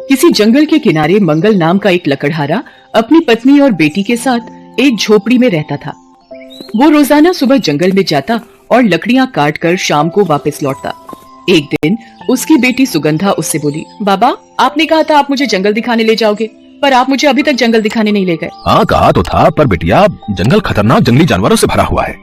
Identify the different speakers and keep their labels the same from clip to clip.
Speaker 1: किसी जंगल के किनारे मंगल नाम का एक लकड़हारा अपनी पत्नी और बेटी के साथ एक झोपड़ी में रहता था। वो रोजाना सुबह जंगल में जाता और लकड़ियां काट कर शाम को वापस लौटता। एक दिन उसकी बेटी सुगंधा उससे बोली, बाबा आपने कहा था आप मुझे जंगल दिखाने ले जाओगे, पर आप मुझे अभी तक जंगल दिखाने नहीं ले गए।
Speaker 2: हाँ कहा तो था, पर बिटिया जंगल खतरनाक जंगली जानवरों से भरा हुआ है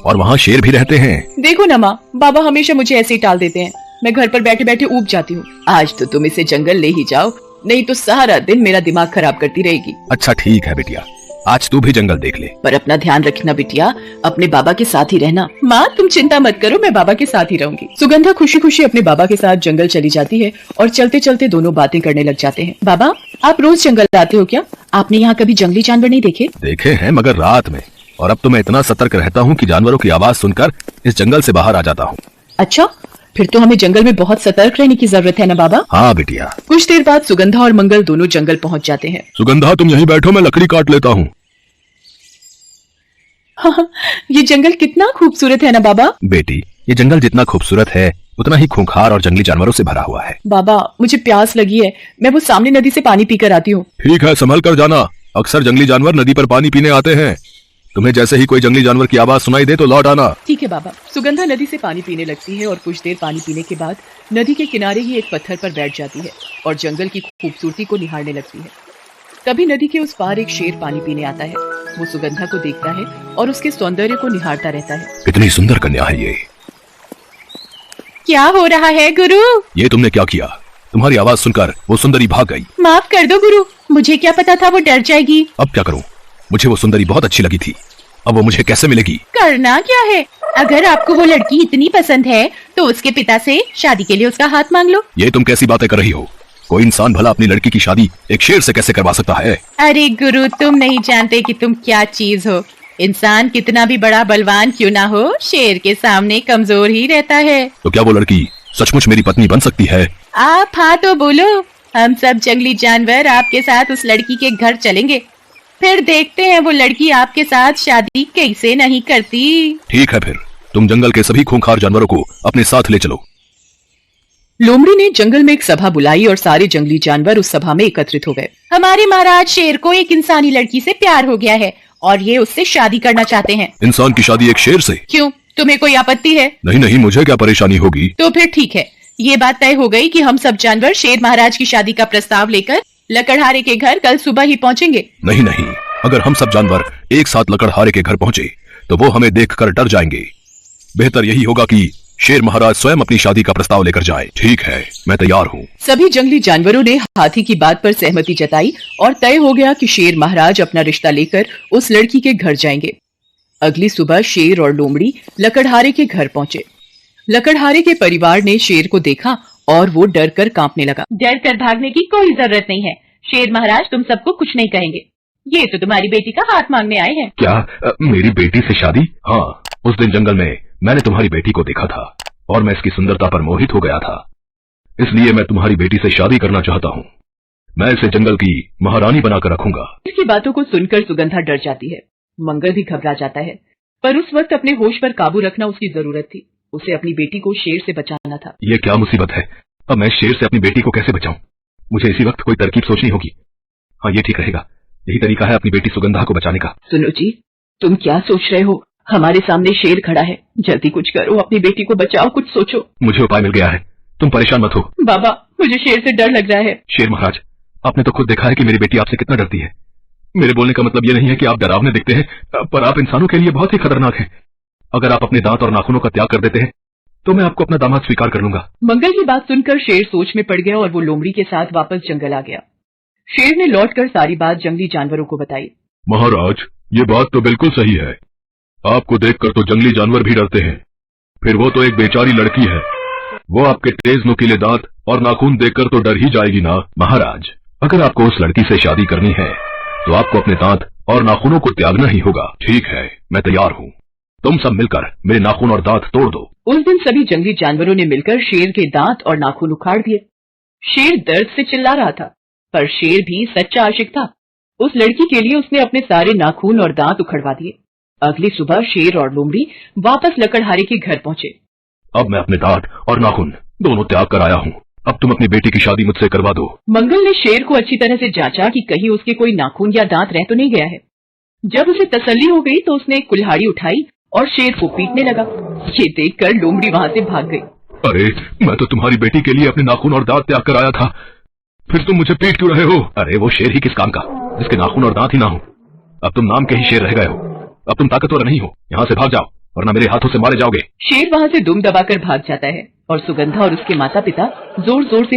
Speaker 2: और वहाँ शेर भी रहते हैं।
Speaker 1: देखो ना माँ, बाबा हमेशा मुझे ऐसे ही टाल देते हैं। मैं घर पर बैठे बैठे ऊब जाती हूँ। आज तो तुम इसे जंगल ले ही जाओ, नहीं तो सारा दिन मेरा दिमाग खराब करती रहेगी।
Speaker 2: अच्छा ठीक है बिटिया, आज तू भी जंगल देख ले,
Speaker 1: पर अपना ध्यान रखना बिटिया, अपने बाबा के साथ ही रहना। माँ तुम चिंता मत करो, मैं बाबा के साथ ही रहूंगी। सुगंधा खुशी खुशी अपने बाबा के साथ जंगल चली जाती है और चलते चलते दोनों बातें करने लग जाते हैं। बाबा आप रोज जंगल आते हो क्या? आपने यहाँ कभी जंगली जानवर नहीं देखे?
Speaker 2: देखे हैं मगर रात में, और अब तो मैं इतना सतर्क रहता हूँ कि जानवरों की आवाज सुनकर इस जंगल से बाहर आ जाता हूँ।
Speaker 1: अच्छा, फिर तो हमें जंगल में बहुत सतर्क रहने की जरूरत है ना बाबा?
Speaker 2: हाँ बिटिया।
Speaker 1: कुछ देर बाद सुगंधा और मंगल दोनों जंगल पहुँच जाते हैं।
Speaker 2: सुगंधा तुम यहीं बैठो, मैं लकड़ी काट लेता हूँ।
Speaker 1: हाँ, ये जंगल कितना खूबसूरत है ना बाबा?
Speaker 2: बेटी ये जंगल जितना खूबसूरत है उतना ही खूंखार और जंगली जानवरों से भरा हुआ है।
Speaker 1: बाबा मुझे प्यास लगी है, मैं वो सामने नदी से पानी पीकर आती हूँ।
Speaker 2: ठीक है, संभल कर जाना, अक्सर जंगली जानवर नदी पर पानी पीने आते हैं। तुम्हें जैसे ही कोई जंगली जानवर की आवाज सुनाई दे तो लौट आना।
Speaker 1: ठीक है बाबा। सुगंधा नदी से पानी पीने लगती है और कुछ देर पानी पीने के बाद नदी के किनारे ही एक पत्थर पर बैठ जाती है और जंगल की खूबसूरती को निहारने लगती है। तभी नदी के उस पार एक शेर पानी पीने आता है। वो सुगंधा को देखता है और उसके सौंदर्य को निहारता रहता है।
Speaker 2: कितनी सुंदर कन्या है ये।
Speaker 1: क्या हो रहा है गुरु?
Speaker 2: ये तुमने क्या किया? तुम्हारी आवाज सुनकर वो सुंदरी भाग गई।
Speaker 1: माफ कर दो गुरु, मुझे क्या पता था वो डर जाएगी।
Speaker 2: अब क्या करूं? मुझे वो सुंदरी बहुत अच्छी लगी थी, अब वो मुझे कैसे मिलेगी?
Speaker 1: करना क्या है, अगर आपको वो लड़की इतनी पसंद है तो उसके पिता से शादी के लिए उसका हाथ मांग लो।
Speaker 2: ये तुम कैसी बातें कर रही हो? कोई इंसान भला अपनी लड़की की शादी एक शेर से कैसे करवा सकता है?
Speaker 1: अरे गुरु तुम नहीं जानते कि तुम क्या चीज हो। इंसान कितना भी बड़ा बलवान क्यों ना हो, शेर के सामने कमजोर ही रहता है।
Speaker 2: तो क्या वो लड़की सचमुच मेरी पत्नी बन सकती है?
Speaker 1: आप हाँ तो बोलो, हम सब जंगली जानवर आपके साथ उस लड़की के घर चलेंगे, फिर देखते हैं वो लड़की आपके साथ शादी कैसे नहीं करती।
Speaker 2: ठीक है, फिर तुम जंगल के सभी खूंखार जानवरों को अपने साथ ले चलो। लोमड़ी ने जंगल में एक सभा बुलाई और सारे जंगली जानवर उस सभा में एकत्रित हो गए।
Speaker 1: हमारे महाराज शेर को एक इंसानी लड़की से प्यार हो गया है और ये उससे शादी करना चाहते हैं।
Speaker 2: इंसान की शादी एक शेर से?
Speaker 1: क्यों, तुम्हें कोई आपत्ति है?
Speaker 2: नहीं नहीं, मुझे क्या परेशानी होगी।
Speaker 1: तो फिर ठीक है, ये बात तय हो गई कि हम सब जानवर शेर महाराज की शादी का प्रस्ताव लेकर लकड़हारे के घर कल सुबह ही पहुँचेंगे।
Speaker 2: नहीं नहीं, अगर हम सब जानवर एक साथ लकड़हारे के घर पहुँचे तो वो हमें देखकर डर जाएंगे। बेहतर यही होगा कि शेर महाराज स्वयं अपनी शादी का प्रस्ताव लेकर जाए। ठीक है, मैं तैयार हूँ।
Speaker 1: सभी जंगली जानवरों ने हाथी की बात पर सहमति जताई और तय हो गया कि शेर महाराज अपना रिश्ता लेकर उस लड़की के घर जाएंगे। अगली सुबह शेर और लोमड़ी लकड़हारे के घर पहुँचे। लकड़हारे के परिवार ने शेर को देखा और वो डर कर कांपने लगा। डर कर भागने की कोई जरूरत नहीं है, शेर महाराज तुम सबको कुछ नहीं कहेंगे। ये तो तुम्हारी बेटी का हाथ मांगने आए हैं।
Speaker 2: क्या मेरी बेटी से शादी? हाँ, उस दिन जंगल में मैंने तुम्हारी बेटी को देखा था और मैं इसकी सुंदरता पर मोहित हो गया था, इसलिए मैं तुम्हारी बेटी से शादी करना चाहता हूँ। मैं इसे जंगल की महारानी बनाकर रखूंगा।
Speaker 1: इसकी बातों को सुनकर सुगंधा डर जाती है। मंगल भी घबरा जाता है, पर उस वक्त अपने होश पर काबू रखना उसकी जरूरत थी। उसे अपनी बेटी को शेर से बचाना था।
Speaker 2: ये क्या मुसीबत है, अब मैं शेर से अपनी बेटी को कैसे बचाऊं? मुझे इसी वक्त कोई तरकीब सोचनी होगी। हाँ ये ठीक रहेगा, यही तरीका है अपनी बेटी सुगंधा को बचाने का।
Speaker 1: सुनो जी, तुम क्या सोच रहे हो? हमारे सामने शेर खड़ा है, जल्दी कुछ करो, अपनी बेटी को बचाओ, कुछ सोचो।
Speaker 2: मुझे उपाय मिल गया है, तुम परेशान मत हो।
Speaker 1: बाबा मुझे शेर से डर लग रहा है।
Speaker 2: शेर महाराज, आपने तो खुद देखा है कि मेरी बेटी आपसे कितना डरती है। मेरे बोलने का मतलब ये नहीं है कि आप डरावने दिखते हैं, पर आप इंसानों के लिए बहुत ही खतरनाक हैं। अगर आप अपने दांत और नाखूनों का त्याग कर देते हैं तो मैं आपको अपना दामाद स्वीकार कर लूंगा।
Speaker 1: मंगल की बात सुनकर शेर सोच में पड़ गया और वो लोमड़ी के साथ वापस जंगल आ गया। शेर ने लौटकर सारी बात जंगली जानवरों को बताई।
Speaker 2: महाराज, ये बात तो बिल्कुल सही है, आपको देखकर तो जंगली जानवर भी डरते हैं, फिर वो तो एक बेचारी लड़की है, वो आपके तेज नुकीले दांत और नाखून देखकर तो डर ही जाएगी ना। महाराज, अगर आपको उस लड़की से शादी करनी है तो आपको अपने दांत और नाखूनों को त्यागना ही होगा। ठीक है, मैं तैयार हूँ, तुम सब मिलकर मेरे नाखून और दांत तोड़ दो।
Speaker 1: उस दिन सभी जंगली जानवरों ने मिलकर शेर के दांत और नाखून उखाड़ दिए। शेर दर्द से चिल्ला रहा था, पर शेर भी सच्चा आशिक था। उस लड़की के लिए उसने अपने सारे नाखून और दांत उखड़वा दिए। अगली सुबह शेर और लोमड़ी वापस लकड़हारे के घर पहुँचे।
Speaker 2: अब मैं अपने दांत और नाखून दोनों त्याग कर आया हूँ, अब तुम अपनी बेटी की शादी मुझसे करवा दो।
Speaker 1: मंगल ने शेर को अच्छी तरह से जांचा कि कहीं उसके कोई नाखून या दांत रह तो नहीं गया है। जब उसे तसल्ली हो गई तो उसने एक कुल्हाड़ी उठाई और शेर को पीटने लगा। ये देखकर लोमड़ी वहां से भाग गई।
Speaker 2: अरे, मैं तो तुम्हारी बेटी के लिए अपने नाखून और दांत त्याग कर आया था, फिर तुम मुझे पीट क्यों रहे हो? अरे वो शेर ही किस काम का, जिसके नाखून और दांत ही ना हो। अब तुम नाम के ही शेर रह गए हो। अब तुम ताकतवर नहीं हो, यहाँ से भाग जाओ वरना मेरे हाथों से मारे जाओगे।
Speaker 1: शेर वहां से दुम दबाकर भाग जाता है और सुगंधा और उसके माता पिता जोर जोर से